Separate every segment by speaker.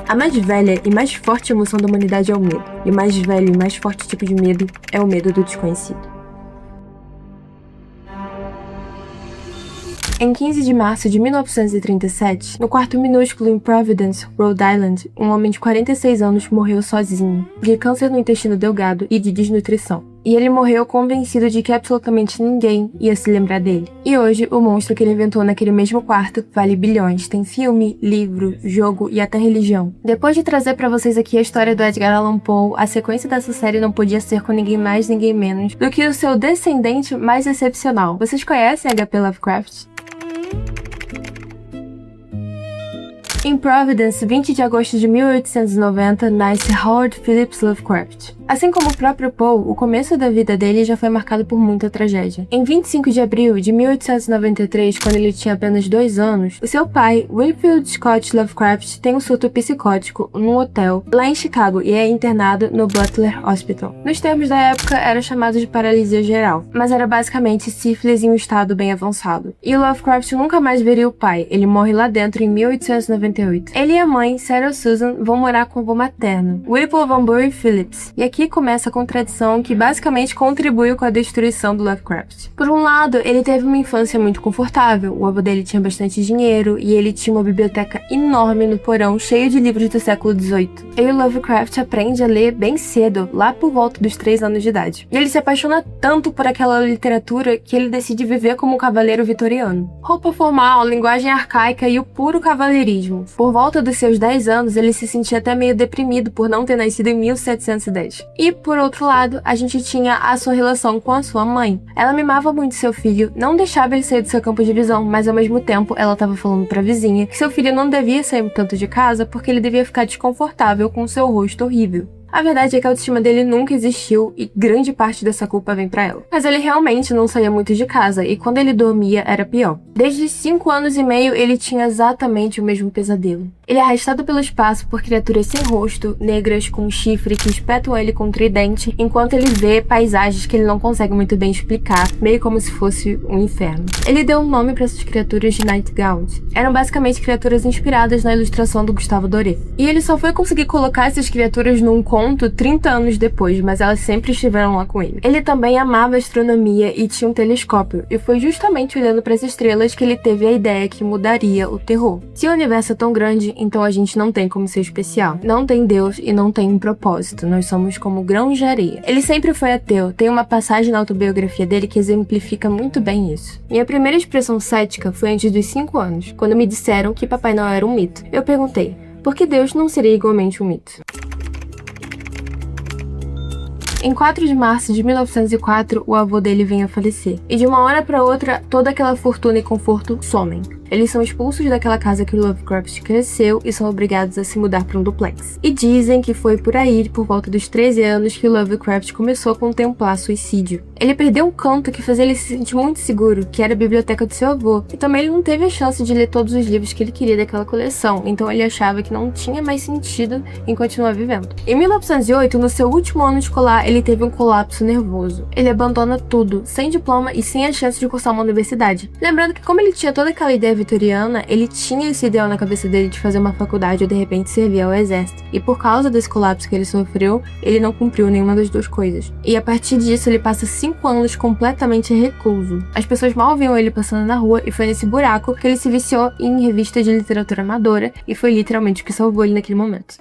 Speaker 1: A mais velha e mais forte emoção da humanidade é o medo. E o mais velho e mais forte tipo de medo é o medo do desconhecido. Em 15 de março de 1937, no quarto minúsculo em Providence, Rhode Island, um homem de 46 anos morreu sozinho, de câncer no intestino delgado e de desnutrição. E ele morreu convencido de que absolutamente ninguém ia se lembrar dele. E hoje, o monstro que ele inventou naquele mesmo quarto vale bilhões. Tem filme, livro, jogo e até religião. Depois de trazer pra vocês aqui a história do Edgar Allan Poe, a sequência dessa série não podia ser com ninguém mais, ninguém menos do que o seu descendente mais excepcional. Vocês conhecem H.P. Lovecraft? Em Providence, 20 de agosto de 1890, nasce Howard Phillips Lovecraft. Assim como o próprio Poe, o começo da vida dele já foi marcado por muita tragédia. Em 25 de abril de 1893, quando ele tinha apenas 2 anos, o seu pai, Winfield Scott Lovecraft, tem um surto psicótico num hotel lá em Chicago e é internado no Butler Hospital. Nos termos da época, era chamado de paralisia geral, mas era basicamente sífilis em um estado bem avançado. E Lovecraft nunca mais veria o pai, ele morre lá dentro em 1898. Ele e a mãe, Sarah Susan, vão morar com o avô materno, Whipple Van Bury Phillips, e aqui começa a contradição que basicamente contribuiu com a destruição do Lovecraft. Por um lado, ele teve uma infância muito confortável, o avô dele tinha bastante dinheiro e ele tinha uma biblioteca enorme no porão cheia de livros do século XVIII. E o Lovecraft aprende a ler bem cedo, lá por volta dos 3 anos de idade. E ele se apaixona tanto por aquela literatura que ele decide viver como um cavaleiro vitoriano. Roupa formal, linguagem arcaica e o puro cavalheirismo. Por volta dos seus 10 anos, ele se sentia até meio deprimido por não ter nascido em 1710. E, por outro lado, a gente tinha a sua relação com a sua mãe. Ela mimava muito seu filho, não deixava ele sair do seu campo de visão, mas ao mesmo tempo ela estava falando pra vizinha que seu filho não devia sair tanto de casa porque ele devia ficar desconfortável com seu rosto horrível. A verdade é que a autoestima dele nunca existiu e grande parte dessa culpa vem pra ela. Mas ele realmente não saía muito de casa e quando ele dormia era pior. Desde os 5 anos e meio ele tinha exatamente o mesmo pesadelo. Ele é arrastado pelo espaço por criaturas sem rosto, negras com chifre que espetam ele com tridente, enquanto ele vê paisagens que ele não consegue muito bem explicar, meio como se fosse um inferno. Ele deu um nome para essas criaturas de Nightgaunt. Eram basicamente criaturas inspiradas na ilustração do Gustave Doré. E ele só foi conseguir colocar essas criaturas num conto 30 anos depois, mas elas sempre estiveram lá com ele. Ele também amava astronomia e tinha um telescópio, e foi justamente olhando para as estrelas que ele teve a ideia que mudaria o terror. Se o universo é tão grande, então a gente não tem como ser especial. Não tem Deus e não tem um propósito. Nós somos como grãos de areia. Ele sempre foi ateu. Tem uma passagem na autobiografia dele que exemplifica muito bem isso. Minha primeira expressão cética foi antes dos 5 anos, quando me disseram que Papai Noel era um mito. Eu perguntei, por que Deus não seria igualmente um mito? Em 4 de março de 1904, o avô dele vem a falecer. E de uma hora para outra, toda aquela fortuna e conforto somem. Eles são expulsos daquela casa que o Lovecraft cresceu e são obrigados a se mudar para um duplex. E dizem que foi por aí, por volta dos 13 anos, que o Lovecraft começou a contemplar suicídio. Ele perdeu um canto que fazia ele se sentir muito seguro, que era a biblioteca do seu avô. E também ele não teve a chance de ler todos os livros que ele queria daquela coleção, então ele achava que não tinha mais sentido em continuar vivendo. Em 1908, no seu último ano escolar, ele teve um colapso nervoso. Ele abandona tudo, sem diploma e sem a chance de cursar uma universidade. Lembrando que como ele tinha toda aquela ideia vitoriana, ele tinha esse ideal na cabeça dele de fazer uma faculdade ou de repente servir ao exército. E por causa desse colapso que ele sofreu, ele não cumpriu nenhuma das duas coisas. E a partir disso, ele passa 5 anos completamente recluso. As pessoas mal viam ele passando na rua e foi nesse buraco que ele se viciou em revistas de literatura amadora e foi literalmente o que salvou ele naquele momento.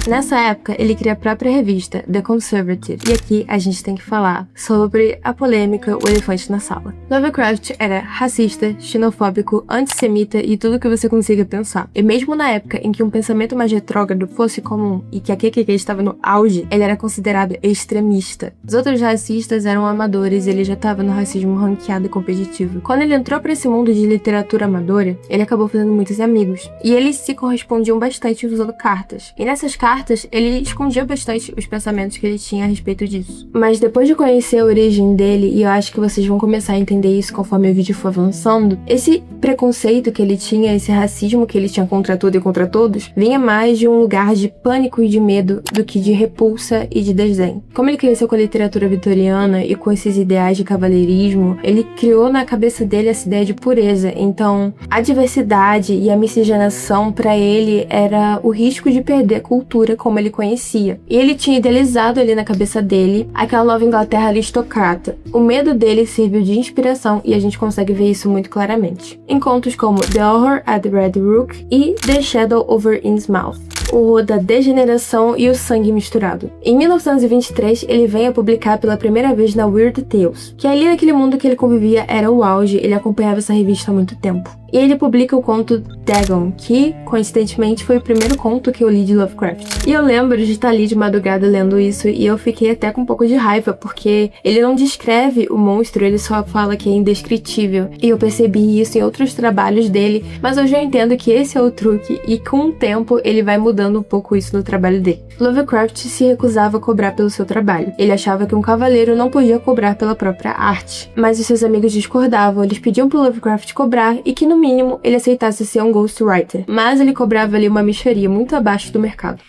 Speaker 1: Nessa época, ele cria a própria revista, The Conservative, e aqui a gente tem que falar sobre a polêmica O Elefante na Sala. Lovecraft era racista, xenofóbico, antissemita e tudo que você consiga pensar. E mesmo na época em que um pensamento mais retrógrado fosse comum e que a KKK estava no auge, ele era considerado extremista. Os outros racistas eram amadores e ele já estava no racismo ranqueado e competitivo. Quando ele entrou para esse mundo de literatura amadora, ele acabou fazendo muitos amigos, e eles se correspondiam bastante usando cartas. E nessas cartas, cartas, ele escondia bastante os pensamentos que ele tinha a respeito disso. Mas depois de conhecer a origem dele, e eu acho que vocês vão começar a entender isso conforme o vídeo for avançando, esse preconceito que ele tinha, esse racismo que ele tinha contra tudo e contra todos, vinha mais de um lugar de pânico e de medo do que de repulsa e de desdém. Como ele cresceu com a literatura vitoriana e com esses ideais de cavalheirismo, ele criou na cabeça dele essa ideia de pureza. Então, a diversidade e a miscigenação para ele era o risco de perder a cultura como ele conhecia. E ele tinha idealizado ali na cabeça dele aquela Nova Inglaterra aristocrata. O medo dele serviu de inspiração e a gente consegue ver isso muito claramente em contos como The Horror at the Red Rook e The Shadow over Innsmouth, o da degeneração e o sangue misturado. Em 1923, ele vem a publicar pela primeira vez na Weird Tales, que ali naquele mundo que ele convivia era o auge, ele acompanhava essa revista há muito tempo. E ele publica o conto Dagon, que, coincidentemente, foi o primeiro conto que eu li de Lovecraft. E eu lembro de estar ali de madrugada lendo isso, e eu fiquei até com um pouco de raiva, porque ele não descreve o monstro, ele só fala que é indescritível. E eu percebi isso em outros trabalhos dele, mas hoje eu entendo que esse é o truque, e com o tempo ele vai mudando um pouco isso no trabalho dele. Lovecraft se recusava a cobrar pelo seu trabalho. Ele achava que um cavaleiro não podia cobrar pela própria arte. Mas os seus amigos discordavam, eles pediam pro Lovecraft cobrar, e que no mínimo ele aceitasse ser um ghostwriter, mas ele cobrava ali uma mixaria muito abaixo do mercado.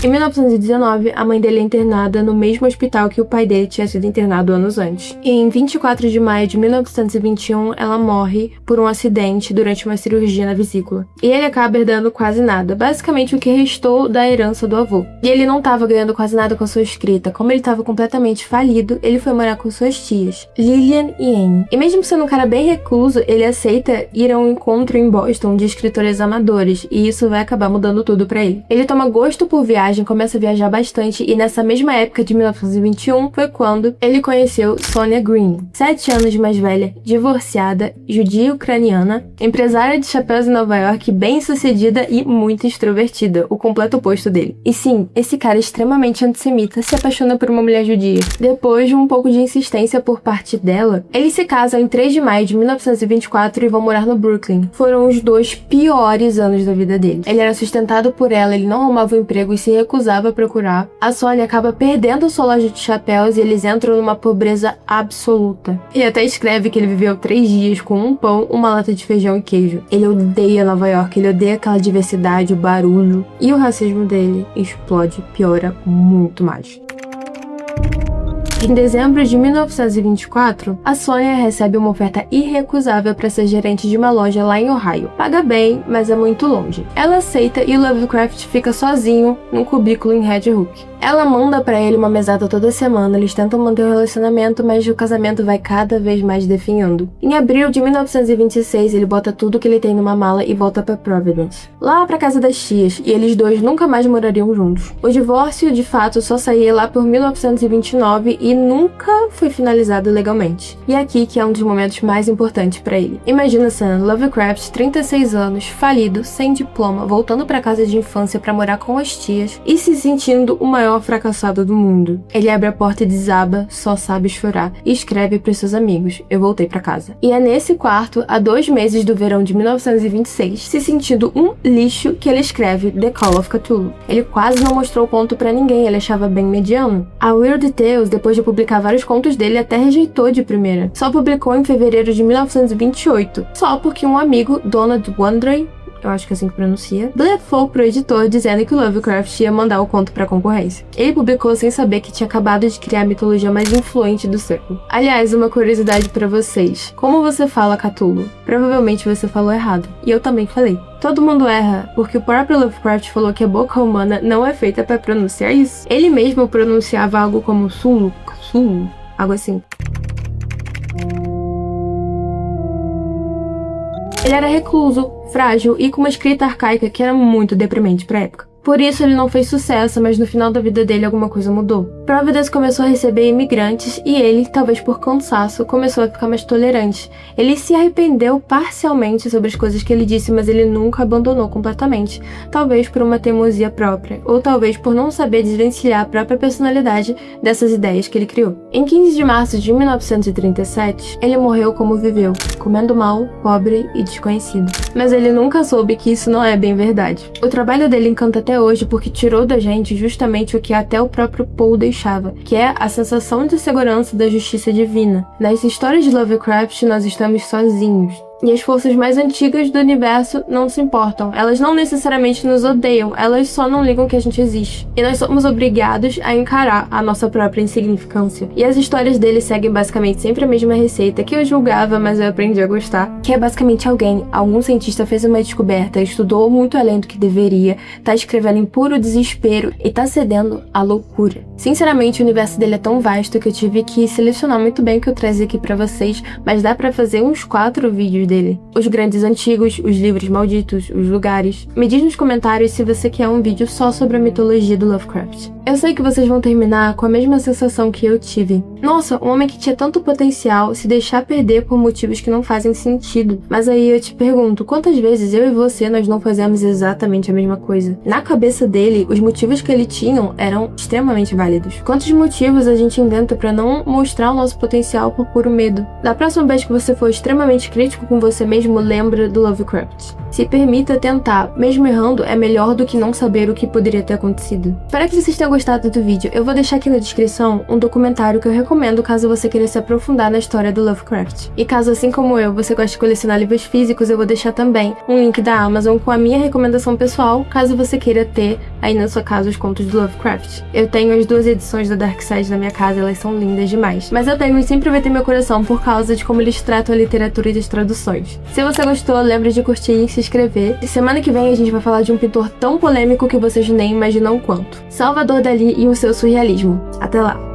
Speaker 1: Em 1919, a mãe dele é internada no mesmo hospital que o pai dele tinha sido internado anos antes. E em 24 de maio de 1921, ela morre por um acidente durante uma cirurgia na vesícula. E ele acaba herdando quase nada, basicamente o que restou da herança do avô. E ele não estava ganhando quase nada com a sua escrita. Como ele estava completamente falido, ele foi morar com suas tias, Lillian e Anne. E mesmo sendo um cara bem recluso, ele aceita ir a um encontro em Boston de escritores amadores, e isso vai acabar mudando tudo pra ele. Ele toma gosto por viagem, começa a viajar bastante, e nessa mesma época de 1921 foi quando ele conheceu Sonia Green, 7 anos mais velha, divorciada, judia ucraniana, empresária de chapéus em Nova York, bem-sucedida e muito extrovertida, o completo oposto dele. E sim, esse cara extremamente antissemita se apaixona por uma mulher judia. Depois de um pouco de insistência por parte dela, eles se casam em 3 de maio de 1924 e vão morar no Brooklyn. Foram os 2 piores anos da vida dele. Ele era sustentado por ela, ele não arrumava um emprego e se recusava a procurar. A Sonia acaba perdendo sua loja de chapéus e eles entram numa pobreza absoluta. Ele até escreve que ele viveu 3 dias com um pão, uma lata de feijão e queijo. Ele odeia Nova York, ele odeia aquela diversidade, o barulho, e o racismo dele explode, piora muito mais. Em dezembro de 1924, a Sonia recebe uma oferta irrecusável para ser gerente de uma loja lá em Ohio. Paga bem, mas é muito longe. Ela aceita e o Lovecraft fica sozinho num cubículo em Red Hook. Ela manda pra ele uma mesada toda semana, eles tentam manter o relacionamento, mas o casamento vai cada vez mais definhando. Em abril de 1926, ele bota tudo que ele tem numa mala e volta pra Providence, lá pra casa das tias, e eles 2 nunca mais morariam juntos. O divórcio, de fato, só saía lá por 1929 e nunca foi finalizado legalmente. E aqui que é um dos momentos mais importantes pra ele. Imagina a cena, Lovecraft, 36 anos, falido, sem diploma, voltando pra casa de infância pra morar com as tias e se sentindo o maior fracassado do mundo. Ele abre a porta e desaba, só sabe chorar, e escreve para seus amigos: eu voltei para casa. E é nesse quarto, há 2 meses do verão de 1926, se sentindo um lixo, que ele escreve The Call of Cthulhu. Ele quase não mostrou o conto para ninguém, ele achava bem mediano. A Weird Tales, depois de publicar vários contos dele, até rejeitou de primeira. Só publicou em fevereiro de 1928, só porque um amigo, Donald Wandrey, eu acho que é assim que pronuncia, blefou pro editor dizendo que o Lovecraft ia mandar o conto pra concorrência. Ele publicou sem saber que tinha acabado de criar a mitologia mais influente do século. Aliás, uma curiosidade pra vocês. Como você fala Cthulhu? Provavelmente você falou errado. E eu também falei. Todo mundo erra, porque o próprio Lovecraft falou que a boca humana não é feita pra pronunciar isso. Ele mesmo pronunciava algo como Sulu, algo assim. Ele era recluso, frágil e com uma escrita arcaica que era muito deprimente pra época. Por isso ele não fez sucesso, mas no final da vida dele alguma coisa mudou. Providence começou a receber imigrantes e ele, talvez por cansaço, começou a ficar mais tolerante. Ele se arrependeu parcialmente sobre as coisas que ele disse, mas ele nunca abandonou completamente. Talvez por uma teimosia própria, ou talvez por não saber desvencilhar a própria personalidade dessas ideias que ele criou. Em 15 de março de 1937, ele morreu como viveu, comendo mal, pobre e desconhecido. Mas ele nunca soube que isso não é bem verdade. O trabalho dele encanta até hoje porque tirou da gente justamente o que até o próprio Poe deixava, que é a sensação de segurança da justiça divina. Nas histórias de Lovecraft, nós estamos sozinhos. E as forças mais antigas do universo não se importam. Elas não necessariamente nos odeiam, elas só não ligam que a gente existe. E nós somos obrigados a encarar a nossa própria insignificância. E as histórias dele seguem basicamente sempre a mesma receita que eu julgava, mas eu aprendi a gostar. Que é basicamente algum cientista fez uma descoberta, estudou muito além do que deveria, tá escrevendo em puro desespero e tá cedendo à loucura. Sinceramente, o universo dele é tão vasto que eu tive que selecionar muito bem o que eu trazer aqui pra vocês, mas dá pra fazer uns 4 vídeos dele. Os grandes antigos, os livros malditos, os lugares. Me diz nos comentários se você quer um vídeo só sobre a mitologia do Lovecraft. Eu sei que vocês vão terminar com a mesma sensação que eu tive. Nossa, um homem que tinha tanto potencial se deixar perder por motivos que não fazem sentido. Mas aí eu te pergunto, quantas vezes eu e você nós não fazemos exatamente a mesma coisa? Na cabeça dele, os motivos que ele tinha eram extremamente válidos. Quantos motivos a gente inventa pra não mostrar o nosso potencial por puro medo? Da próxima vez que você for extremamente crítico com você mesmo, lembra do Lovecraft. Se permita tentar, mesmo errando, é melhor do que não saber o que poderia ter acontecido. Espero que vocês tenham gostado do vídeo. Eu vou deixar aqui na descrição um documentário que eu recomendo caso você queira se aprofundar na história do Lovecraft. E caso, assim como eu, você goste de colecionar livros físicos, eu vou deixar também um link da Amazon com a minha recomendação pessoal, caso você queira ter aí na sua casa os contos do Lovecraft. Eu tenho as 2 edições da Dark Side na minha casa, elas são lindas demais. Mas eu tenho e sempre vai ter meu coração por causa de como eles tratam a literatura e as traduções. Se você gostou, lembre de curtir e se inscrever. E semana que vem a gente vai falar de um pintor tão polêmico que vocês nem imaginam o quanto. Salvador Dalí e o seu surrealismo. Até lá!